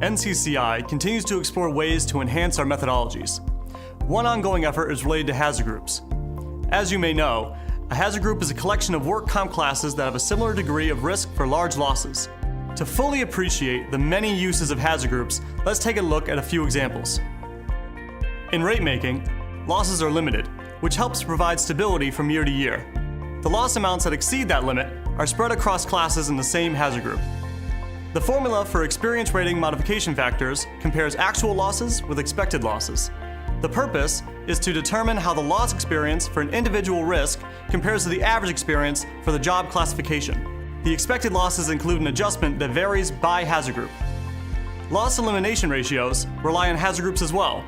NCCI continues to explore ways to enhance our methodologies. One ongoing effort is related to hazard groups. As you may know, a hazard group is a collection of work comp classes that have a similar degree of risk for large losses. To fully appreciate the many uses of hazard groups, let's take a look at a few examples. In ratemaking, losses are limited, which helps to provide stability from year to year. The loss amounts that exceed that limit are spread across classes in the same hazard group. The formula for experience rating modification factors compares actual losses with expected losses. The purpose is to determine how the loss experience for an individual risk compares to the average experience for the job classification. The expected losses include an adjustment that varies by hazard group. Loss elimination ratios rely on hazard groups as well.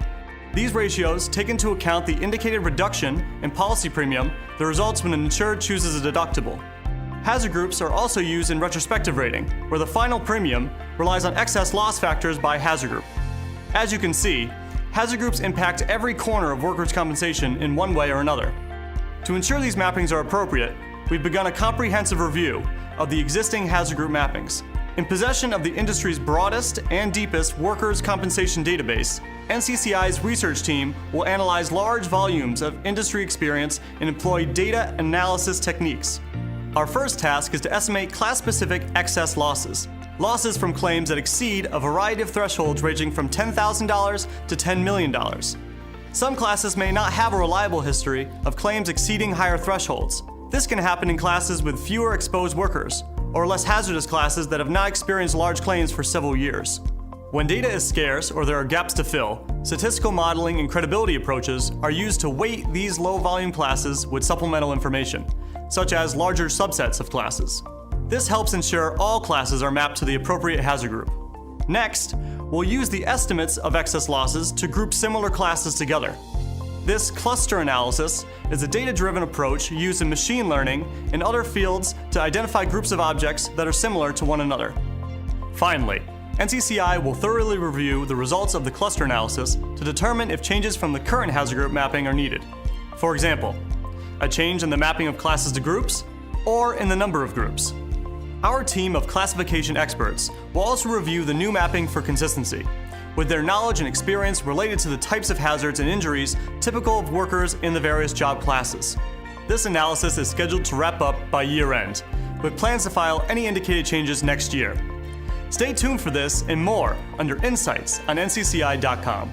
These ratios take into account the indicated reduction in policy premium that results when an insured chooses a deductible. Hazard groups are also used in retrospective rating, where the final premium relies on excess loss factors by hazard group. As you can see, hazard groups impact every corner of workers' compensation in one way or another. To ensure these mappings are appropriate, we've begun a comprehensive review of the existing hazard group mappings. In possession of the industry's broadest and deepest workers' compensation database, NCCI's research team will analyze large volumes of industry experience and employ data analysis techniques. Our first task is to estimate class-specific excess losses. Losses from claims that exceed a variety of thresholds ranging from $10,000 to $10 million. Some classes may not have a reliable history of claims exceeding higher thresholds. This can happen in classes with fewer exposed workers, or less hazardous classes that have not experienced large claims for several years. When data is scarce or there are gaps to fill, statistical modeling and credibility approaches are used to weight these low-volume classes with supplemental information, such as larger subsets of classes. This helps ensure all classes are mapped to the appropriate hazard group. Next, we'll use the estimates of excess losses to group similar classes together. This cluster analysis is a data-driven approach used in machine learning and other fields to identify groups of objects that are similar to one another. Finally, NCCI will thoroughly review the results of the cluster analysis to determine if changes from the current hazard group mapping are needed. For example, a change in the mapping of classes to groups, or in the number of groups. Our team of classification experts will also review the new mapping for consistency, with their knowledge and experience related to the types of hazards and injuries typical of workers in the various job classes. This analysis is scheduled to wrap up by year-end, with plans to file any indicated changes next year. Stay tuned for this and more under Insights on NCCI.com.